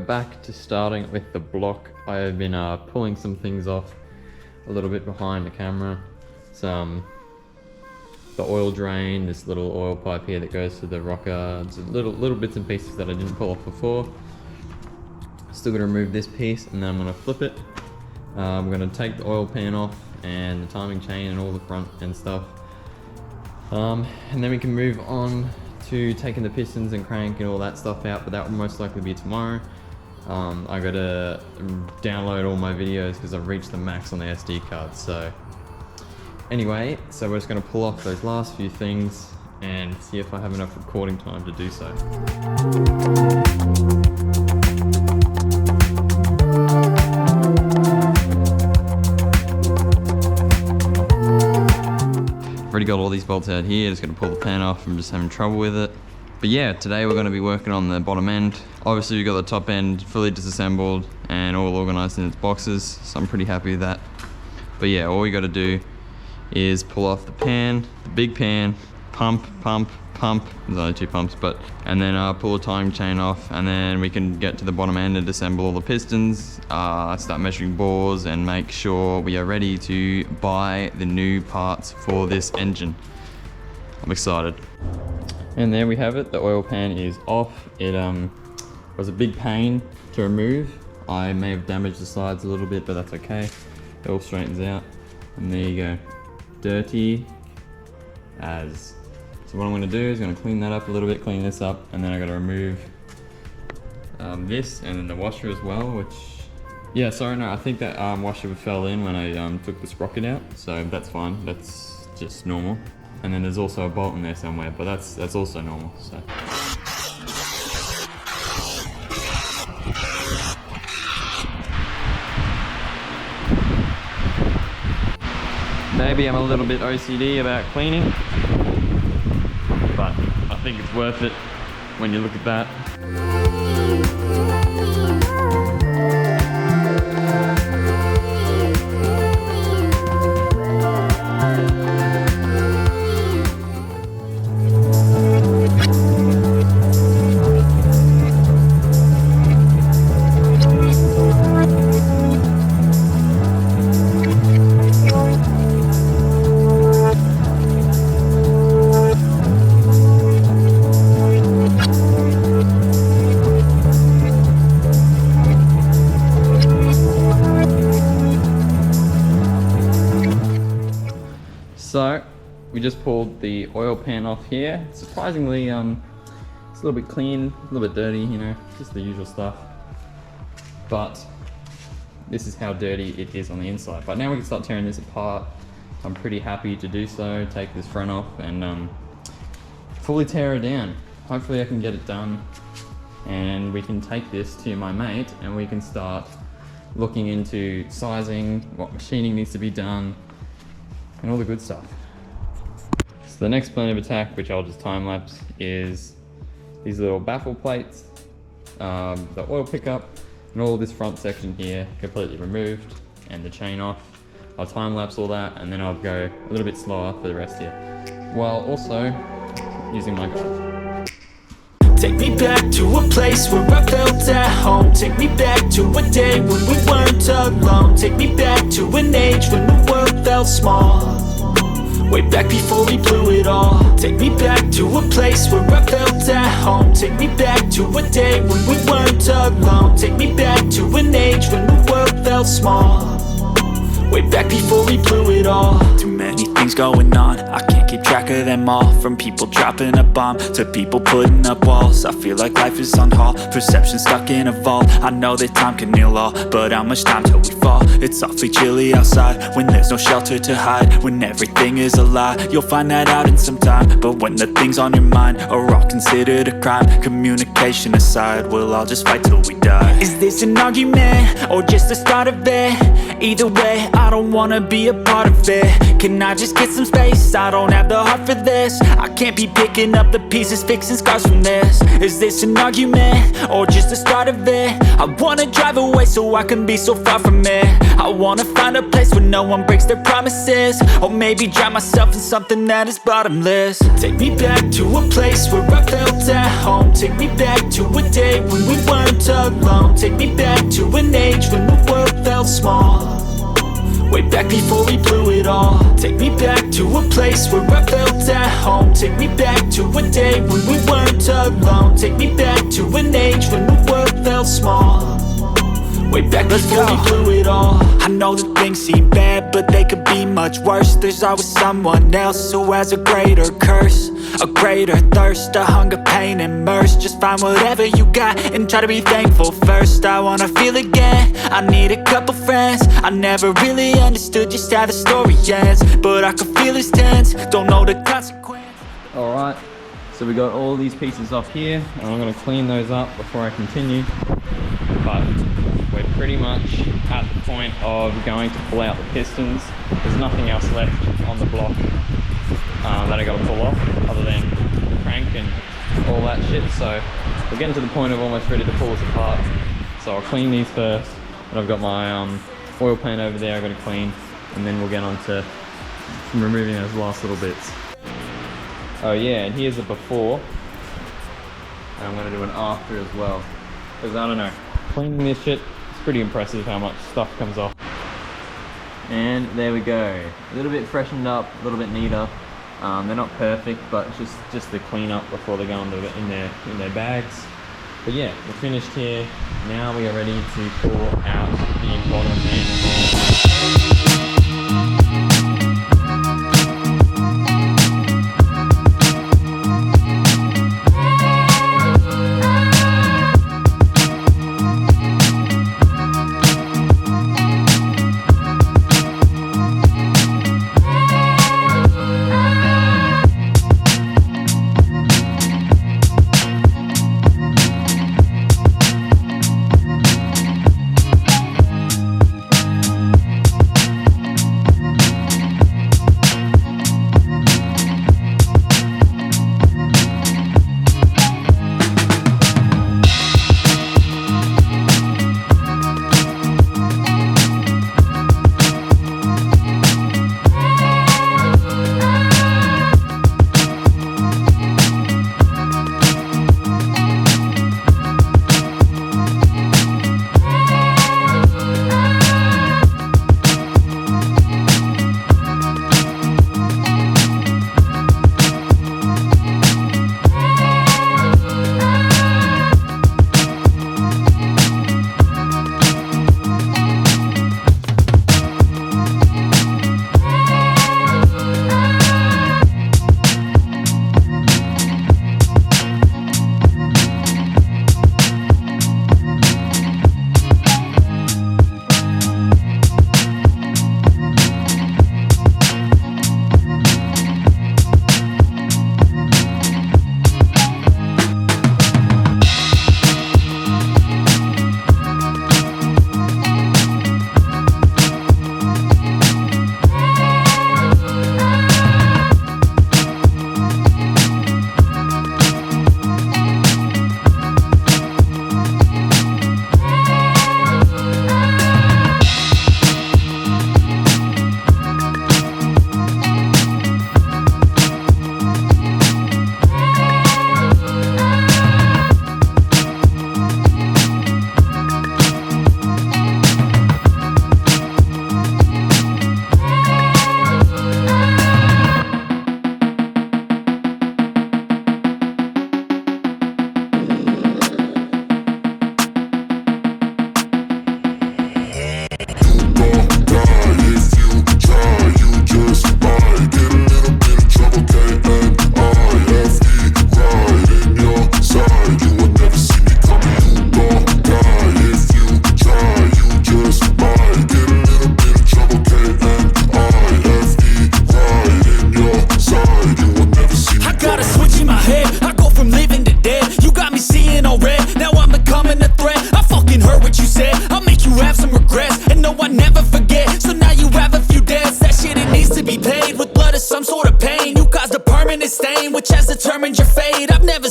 back to starting with the block. I have been pulling some things off a little bit behind the camera. Some the oil drain, this little oil pipe here that goes to the rocker. It's little bits and pieces that I didn't pull off before. Still gonna remove this piece and then I'm gonna flip it. I'm gonna take the oil pan off and the timing chain and all the front and stuff. And then we can move on to taking the pistons and crank and all that stuff out, but that will most likely be tomorrow. I gotta download all my videos because I've reached the max on the SD card. So anyway, so we're just gonna pull off those last few things and see if I have enough recording time to do so. Already got all these bolts out here, just gonna pull the pan off. I'm just having trouble with it. But yeah, today we're gonna be working on the bottom end. Obviously we've got the top end fully disassembled and all organized in its boxes, so I'm pretty happy with that. But yeah, all we gotta do is pull off the pan, the big pan, pump, there's only 2 pumps, and then pull the timing chain off, and then we can get to the bottom end and disassemble all the pistons, start measuring bores and make sure we are ready to buy the new parts for this engine. I'm excited. And there we have it, the oil pan is off. It was a big pain to remove. I may have damaged the sides a little bit, but that's okay. It all straightens out, and there you go. Dirty as. So what I'm gonna do is I'm gonna clean that up a little bit, clean this up, and then I gotta remove this and then the washer as well, which, yeah, sorry, no, I think that washer fell in when I took the sprocket out, so that's fine, that's just normal. And then there's also a bolt in there somewhere, but that's also normal, so. Maybe I'm a little bit OCD about cleaning, but I think it's worth it when you look at that. So we just pulled the oil pan off here. Surprisingly, it's a little bit clean, a little bit dirty, you know, just the usual stuff. But this is how dirty it is on the inside. But now we can start tearing this apart. I'm pretty happy to do so. Take this front off and fully tear it down. Hopefully I can get it done and we can take this to my mate and we can start looking into sizing, what machining needs to be done, and all the good stuff. So the next plan of attack, which I'll just time lapse, is these little baffle plates, the oil pickup, and all this front section here completely removed, and the chain off. I'll time lapse all that, and then I'll go a little bit slower for the rest here, while also using my gun. Take me back to a place where I felt at home. Take me back to a day when we weren't alone. Take me back to an age when the world felt small, way back before we blew it all. Take me back to a place where I felt at home. Take me back to a day when we weren't alone. Take me back to an age when the world felt small, way back before we blew it all. Too many things going on, I can't keep track of them all. From people dropping a bomb to people putting up walls. I feel like life is on hold, perception stuck in a vault. I know that time can heal all, but how much time till we fall? It's awfully chilly outside when there's no shelter to hide. When everything is a lie, you'll find that out in some time. But when the things on your mind are all considered a crime, communication aside, we'll all just fight till we die. Is this an argument or just the start of it? Either way, I don't wanna be a part of it. Can I just get some space? I don't have the heart for this. I can't be picking up the pieces, fixing scars from this. Is this an argument, or just the start of it? I wanna drive away so I can be so far from it. I wanna find a place where no one breaks their promises, or maybe drown myself in something that is bottomless. Take me back to a place where I felt at home. Take me back to a day when we weren't alone. Take me back to an age when the world felt small, way back before we blew it all. Take me back to a place where I felt at home. Take me back to a day when we weren't alone. Take me back to an age when the world felt small, way back before we blew it all. I know that things seem bad, but they could be much worse. There's always someone else who has a greater curse, a greater thirst, a hunger, pain, and mercy. Just find whatever you got and try to be thankful first. I wanna feel again, I need a couple friends. I never really understood just how the story ends, but I can feel it's tense, don't know the consequence. Alright, so we got all these pieces off here, and I'm going to clean those up before I continue. But we're pretty much at the point of going to pull out the pistons. There's nothing else left on the block that I got to pull off, other than the crank and all that shit. So we're getting to the point of almost ready to pull this apart. So I'll clean these first, and I've got my oil pan over there I've got to clean, and then we'll get on to removing those last little bits. Oh yeah, and here's a before, and I'm going to do an after as well, because I don't know, cleaning this shit, it's pretty impressive how much stuff comes off. And there we go, a little bit freshened up, a little bit neater. They're not perfect, but it's just the clean up before they go in their bags. But yeah, we're finished here. Now we are ready to pull out the bottom end.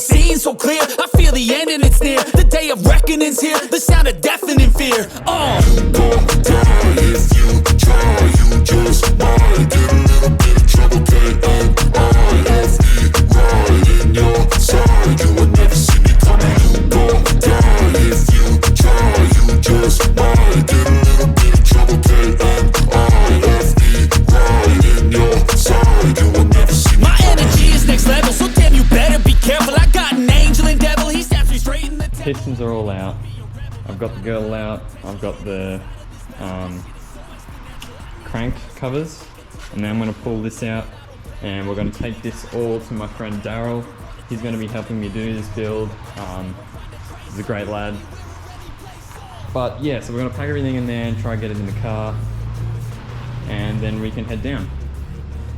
the scene so clear. I feel the end and it's near. The day of reckoning's here. The sound of deafening fear. You gon' die if you try. You just might get a little bit of trouble. K-N-I-F-E, right in your side. You will never see me coming. You gon' die if you try. You just might get a little bit of trouble. K-N-I-F-E, right in your side. You will never see me My coming. energy is next level, so damn you better be careful. I got an angel and devil, he snaps me straight in the Pistons are all out. I've got the girdle out. I've got the crank covers, and then I'm going to pull this out, and we're going to take this all to my friend Daryl. He's going to be helping me do this build. He's a great lad. But yeah, so we're going to pack everything in there and try and get it in the car, and then we can head down.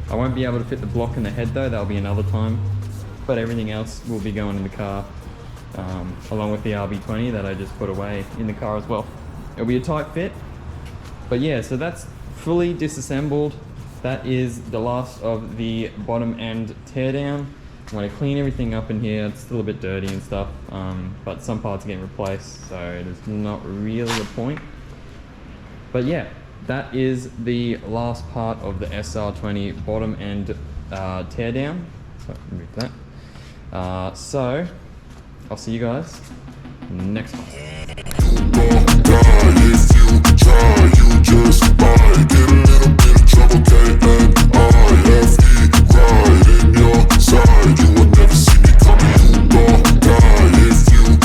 I won't be able to fit the block in the head though, that'll be another time. But everything else will be going in the car, along with the RB20 that I just put away in the car as well. It'll be a tight fit. But yeah, so that's fully disassembled. That is the last of the bottom end teardown. I'm going to clean everything up in here. It's still a bit dirty and stuff, but some parts are getting replaced, so there's not really a point. But yeah, that is the last part of the SR20 bottom end teardown. So remove that. So I'll see you guys next time. You gon' die if you try. You just